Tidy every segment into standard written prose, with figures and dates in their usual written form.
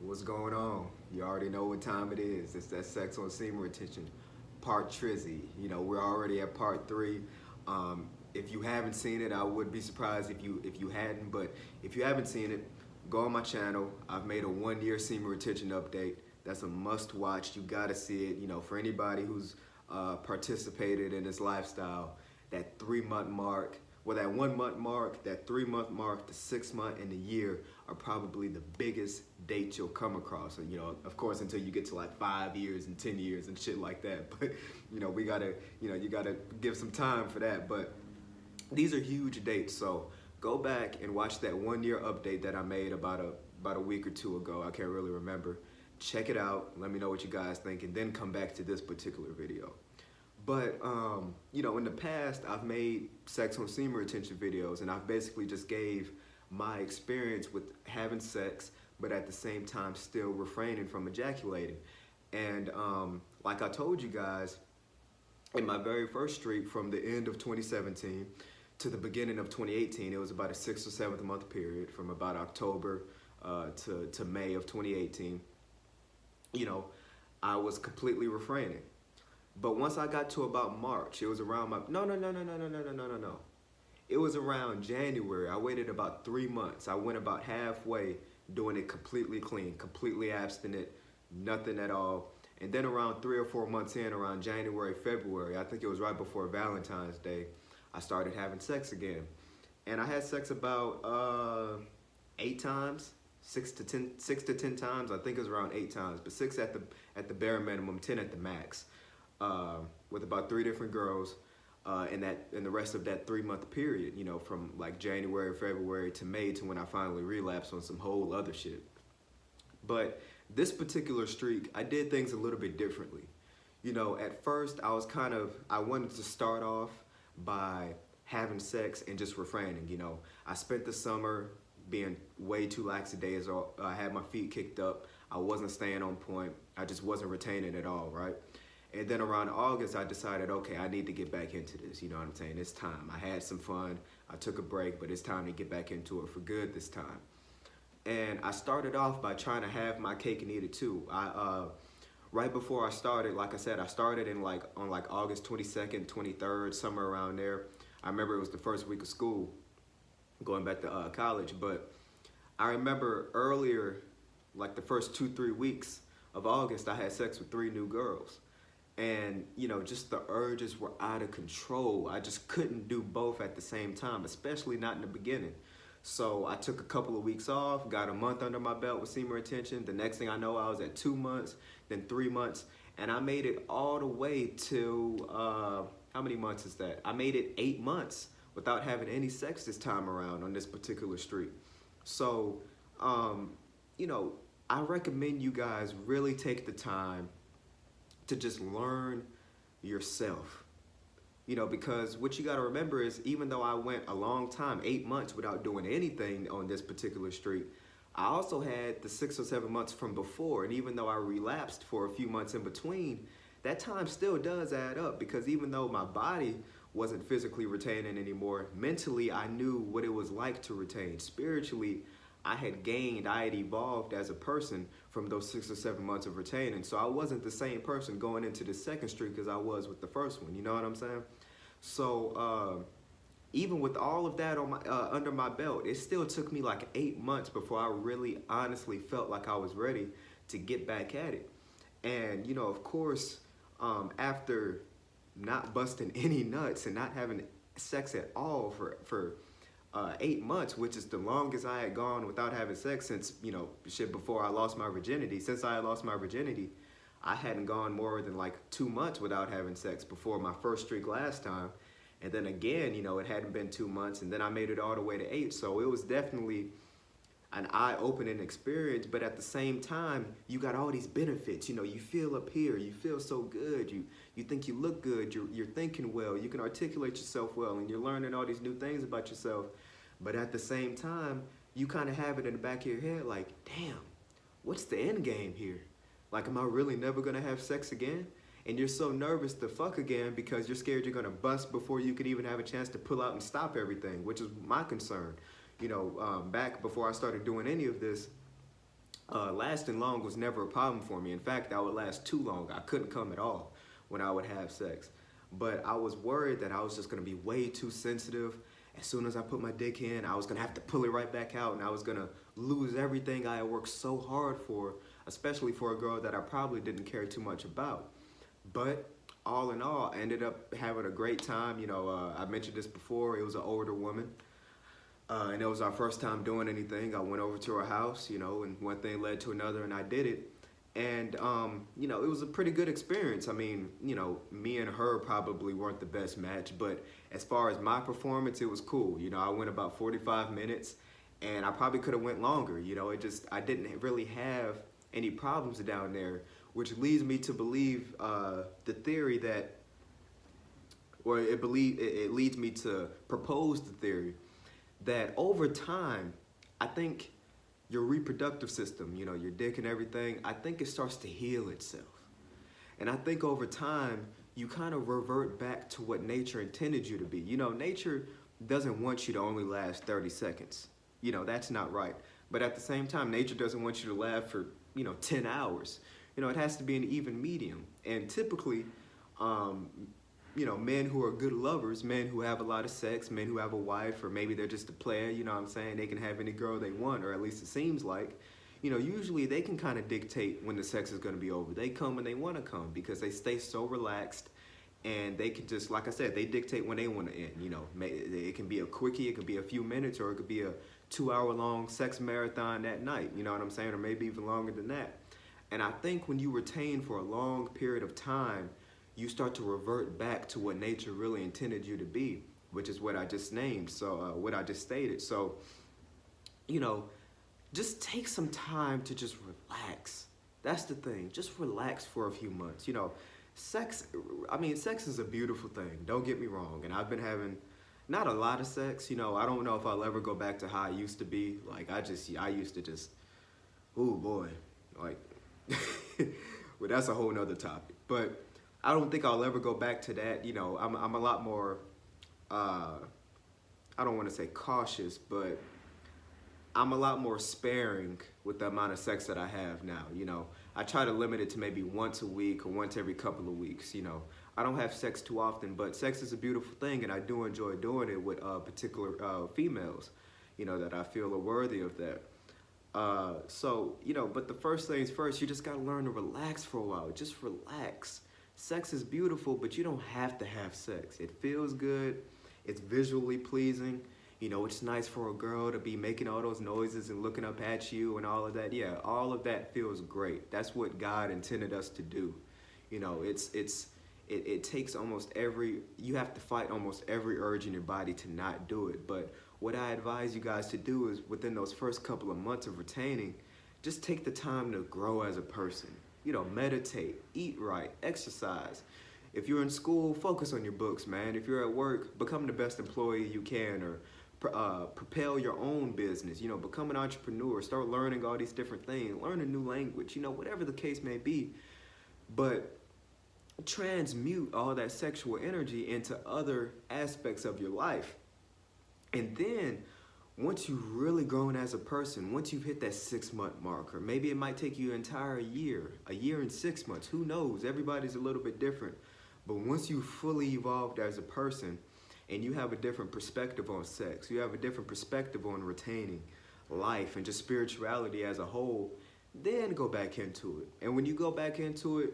What's going on? You already know what time it is. It's that sex on semen retention, part trizzy. We're already at part three. If you haven't seen it, I would be surprised if you hadn't. But if you haven't seen it, go on my channel. I've made a 1 year semen retention update. That's a must watch. You gotta see it. For anybody who's participated in this lifestyle, that 3 month mark, well, that 1 month mark, that 3 month mark, the 6 month, and the year are probably the biggest dates you'll come across. And of course, until you get to like 5 years and 10 years and shit like that. But we gotta, you gotta give some time for that. But these are huge dates. So go back and watch that 1 year update that I made about a week or two ago. I can't really remember. Check it out. Let me know what you guys think, and then come back to this particular video. But, in the past, I've made sex on semen retention videos, and I've basically just gave my experience with having sex, but at the same time still refraining from ejaculating. And like I told you guys, in my very first streak from the end of 2017 to the beginning of 2018, it was about a 6th or 7th month period from about October to May of 2018. I was completely refraining. But once I got to about March, it was around my, no. It was around January. I waited about 3 months. I went about halfway doing it completely clean, completely abstinent, nothing at all. And then around 3 or 4 months in, around January, February, I think it was right before Valentine's Day, I started having sex again. And I had sex about 8 times, 6 to 10 times. I think it was around 8 times, but 6 at the bare minimum, 10 at the max. With about 3 different girls in the rest of that 3 month period, from like January, February to May, to when I finally relapsed on some whole other shit. But this particular streak, I did things a little bit differently. At first I wanted to start off by having sex and just refraining. I spent the summer being way too lackadaisical. I had my feet kicked up. I wasn't staying on point. I just wasn't retaining at all, right? And then around August, I decided, okay, I need to get back into this. You know what I'm saying? It's time. I had some fun. I took a break, but it's time to get back into it for good this time. And I started off by trying to have my cake and eat it too. Right before I started, like I said, I started on August 22nd, 23rd, somewhere around there. I remember it was the first week of school, going back to college. But I remember earlier, like the first 2-3 weeks of August, I had sex with 3 new girls. And, just the urges were out of control. I just couldn't do both at the same time, especially not in the beginning. So I took a couple of weeks off, got a month under my belt with semen retention. The next thing I know, I was at 2 months, then 3 months. And I made it all the way to, how many months is that? I made it 8 months without having any sex this time around on this particular streak. So, I recommend you guys really take the time to just learn yourself, because what you got to remember is, even though I went a long time, 8 months without doing anything on this particular streak, I also had the 6 or 7 months from before. And even though I relapsed for a few months in between, that time still does add up, because even though my body wasn't physically retaining anymore, mentally I knew what it was like to retain. Spiritually, I had evolved as a person from those 6 or 7 months of retaining. So I wasn't the same person going into the second streak as I was with the first one. You know what I'm saying? So even with all of that on my under my belt, it still took me like 8 months before I really honestly felt like I was ready to get back at it. And of course, after not busting any nuts and not having sex at all for 8 months, which is the longest I had gone without having sex since, before I lost my virginity. Since I had lost my virginity, I hadn't gone more than like 2 months without having sex before my first streak last time. And then again, it hadn't been 2 months, and then I made it all the way to 8. So it was definitely an eye-opening experience, but at the same time, you got all these benefits. You feel up here, you feel so good, you think you look good, you're thinking well, you can articulate yourself well, and you're learning all these new things about yourself. But at the same time, you kind of have it in the back of your head like, damn, what's the end game here? Like, am I really never gonna have sex again? And you're so nervous to fuck again because you're scared you're gonna bust before you could even have a chance to pull out and stop everything, which is my concern. Back before I started doing any of this, lasting long was never a problem for me. In fact, I would last too long. I couldn't come at all when I would have sex. But I was worried that I was just gonna be way too sensitive. As soon as I put my dick in, I was gonna have to pull it right back out, and I was gonna lose everything I had worked so hard for, especially for a girl that I probably didn't care too much about. But all in all, I ended up having a great time. I mentioned this before, it was an older woman. And it was our first time doing anything. I went over to her house, and one thing led to another, and I did it. And, it was a pretty good experience. I mean, me and her probably weren't the best match, but as far as my performance, it was cool. I went about 45 minutes, and I probably could have went longer. I didn't really have any problems down there, which leads me to believe the theory that, or it leads me to propose the theory that over time, I think your reproductive system, your dick and everything, I think it starts to heal itself. And I think over time, you kind of revert back to what nature intended you to be. Nature doesn't want you to only last 30 seconds. That's not right. But at the same time, nature doesn't want you to last for, 10 hours. It has to be an even medium. And typically, men who are good lovers, men who have a lot of sex, men who have a wife, or maybe they're just a player, they can have any girl they want, or at least it seems like, usually they can kind of dictate when the sex is going to be over. They come when they want to come because they stay so relaxed, and they can just, like I said, they dictate when they want to end. It can be a quickie, it could be a few minutes, or it could be a 2-hour-long sex marathon that night, or maybe even longer than that. And I think when you retain for a long period of time, you start to revert back to what nature really intended you to be, which is what I just named. So what I just stated. So, just take some time to just relax. That's the thing. Just relax for a few months. Sex is a beautiful thing. Don't get me wrong. And I've been having not a lot of sex. I don't know if I'll ever go back to how I used to be. Like, I used to just, ooh boy, like, well, that's a whole nother topic. But I don't think I'll ever go back to that. I'm a lot more, I don't want to say cautious, but I'm a lot more sparing with the amount of sex that I have now. I try to limit it to maybe once a week or once every couple of weeks. I don't have sex too often, but sex is a beautiful thing, and I do enjoy doing it with particular females, that I feel are worthy of that. But the first things first, you just got to learn to relax for a while. Just relax. Sex is beautiful, but you don't have to have sex. It feels good. It's visually pleasing. It's nice for a girl to be making all those noises and looking up at you and all of that. Yeah, all of that feels great. That's what God intended us to do. It takes you have to fight almost every urge in your body to not do it. But what I advise you guys to do is within those first couple of months of retaining, just take the time to grow as a person. Meditate, eat right, exercise. If you're in school, focus on your books, man. If you're at work, become the best employee you can, or propel your own business. Become an entrepreneur. Start learning all these different things. Learn a new language. Whatever the case may be. But transmute all that sexual energy into other aspects of your life. And then, once you've really grown as a person, once you've hit that 6-month mark, or maybe it might take you an entire year, a year and 6 months, who knows? Everybody's a little bit different. But once you've fully evolved as a person, and you have a different perspective on sex, you have a different perspective on retaining life and just spirituality as a whole, then go back into it. And when you go back into it,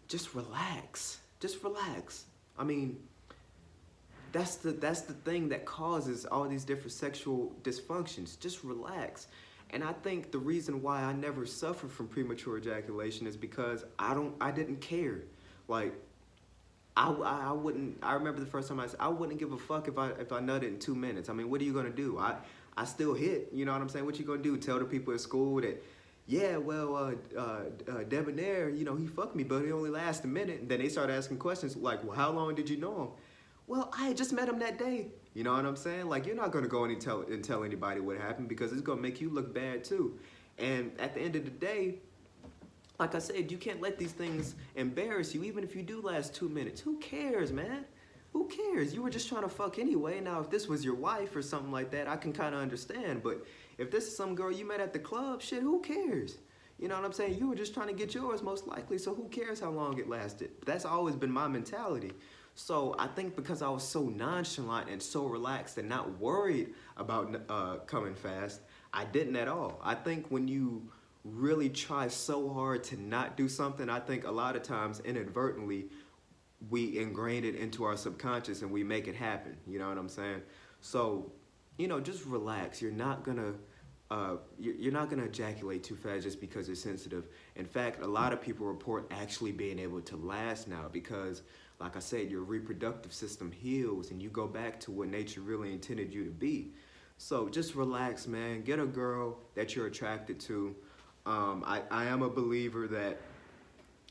just relax. Just relax. I mean, that's the thing that causes all these different sexual dysfunctions. Just relax. And I think the reason why I never suffered from premature ejaculation is because I didn't care. Like, I remember the first time I wouldn't give a fuck if I nutted in 2 minutes. I mean, what are you gonna do? I still hit, you know what I'm saying? What you gonna do? Tell the people at school that, yeah, well, Debonair, he fucked me, but it only lasted a minute. And then they start asking questions like, well, how long did you know him? Well, I had just met him that day. You know what I'm saying? Like, you're not gonna go and tell anybody what happened, because it's gonna make you look bad too. And at the end of the day, like I said, you can't let these things embarrass you, even if you do last 2 minutes. Who cares, man? Who cares? You were just trying to fuck anyway. Now, if this was your wife or something like that, I can kind of understand. But If this is some girl you met at the club, shit, who cares? You know what I'm saying? You were just trying to get yours most likely, so who cares how long it lasted? That's always been my mentality. So I think because I was so nonchalant and so relaxed and not worried about coming fast, I didn't at all. I think when you really try so hard to not do something, I think a lot of times inadvertently we ingrain it into our subconscious and we make it happen. You know what I'm saying? So, just relax. You're not gonna ejaculate too fast just because you're sensitive. In fact, a lot of people report actually being able to last now because, like I said, your reproductive system heals and you go back to what nature really intended you to be. So just relax, man. Get a girl that you're attracted to. I am a believer that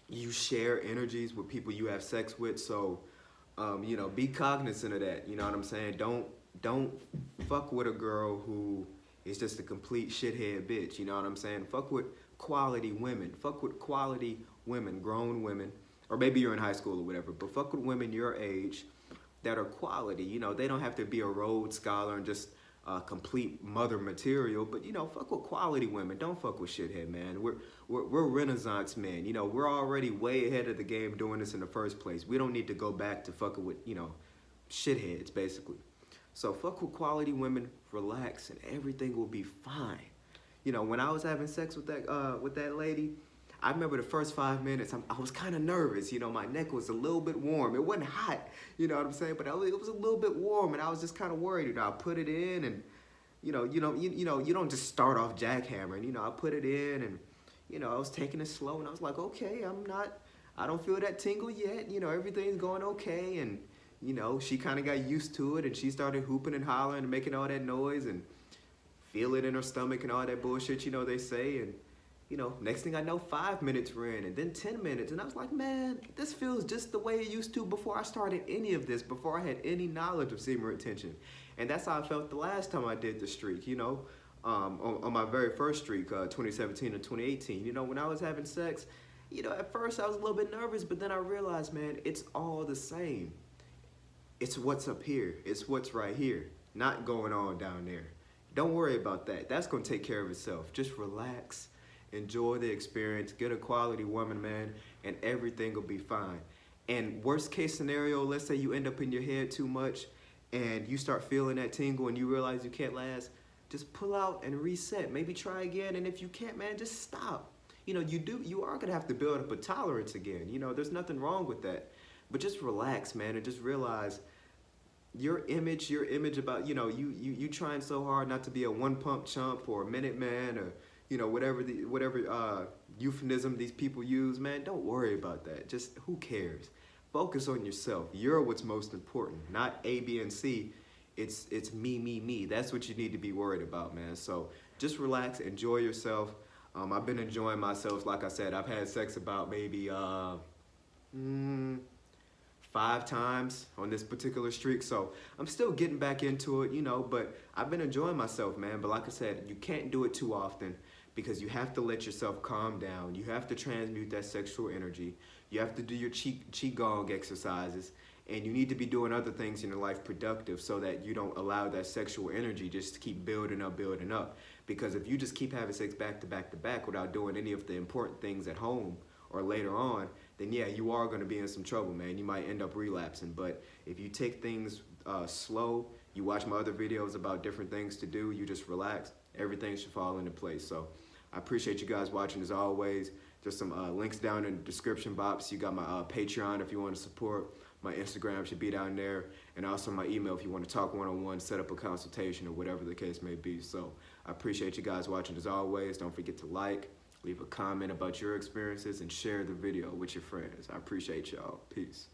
you share energies with people you have sex with. So, be cognizant of that. You know what I'm saying? Don't fuck with a girl who is just a complete shithead bitch. You know what I'm saying? Fuck with quality women. Fuck with quality women, grown women, or maybe you're in high school or whatever. But fuck with women your age that are quality. They don't have to be a Rhodes Scholar and just complete mother material, but fuck with quality women. Don't fuck with shithead, man. We're Renaissance men. We're already way ahead of the game doing this in the first place. We don't need to go back to fucking with shitheads basically. So fuck with quality women, relax, and everything will be fine. When I was having sex with that lady, I remember the first 5 minutes, I was kind of nervous. My neck was a little bit warm. It wasn't hot, you know what I'm saying? But it was a little bit warm, and I was just kind of worried. I put it in, and you don't just start off jackhammering. I put it in, and I was taking it slow, and I was like, okay, I don't feel that tingle yet. Everything's going okay, and she kind of got used to it, and she started hooping and hollering and making all that noise, and feel it in her stomach and all that bullshit they say, and. Next thing I know, 5 minutes were in, and then 10 minutes, and I was like, man, this feels just the way it used to before I started any of this, before I had any knowledge of semen retention. And that's how I felt the last time I did the streak, on my very first streak, 2017 and 2018. When I was having sex, at first I was a little bit nervous, but then I realized, man, it's all the same. It's what's up here. It's what's right here, not going on down there. Don't worry about that. That's going to take care of itself. Just relax. Enjoy the experience, get a quality woman, man, and everything will be fine. And worst case scenario, let's say you end up in your head too much and you start feeling that tingle and you realize you can't last, just pull out and reset. Maybe try again, and if you can't, man, just stop. You are gonna have to build up a tolerance again. There's nothing wrong with that. But just relax, man, and just realize your image about, you trying so hard not to be a one-pump chump or a minute man or whatever euphemism these people use, man, don't worry about that. Just who cares? Focus on yourself. You're what's most important, not A, B, and C. It's me. That's what you need to be worried about, man. So just relax, enjoy yourself. I've been enjoying myself. Like I said, I've had sex about maybe 5 times on this particular streak, so I'm still getting back into it, but I've been enjoying myself, man. But like I said, you can't do it too often because you have to let yourself calm down. You have to transmute that sexual energy. You have to do your qigong exercises, and you need to be doing other things in your life productive so that you don't allow that sexual energy just to keep building up. Because if you just keep having sex back to back to back without doing any of the important things at home or later on, then yeah, you are going to be in some trouble, man. You might end up relapsing. But if you take things slow, you watch my other videos about different things to do, you just relax, everything should fall into place. So I appreciate you guys watching as always. There's some links down in the description box. You got my Patreon if you want to support. My Instagram should be down there. And also my email if you want to talk one-on-one, set up a consultation or whatever the case may be. So I appreciate you guys watching as always. Don't forget to like, leave a comment about your experiences, and share the video with your friends. I appreciate y'all. Peace.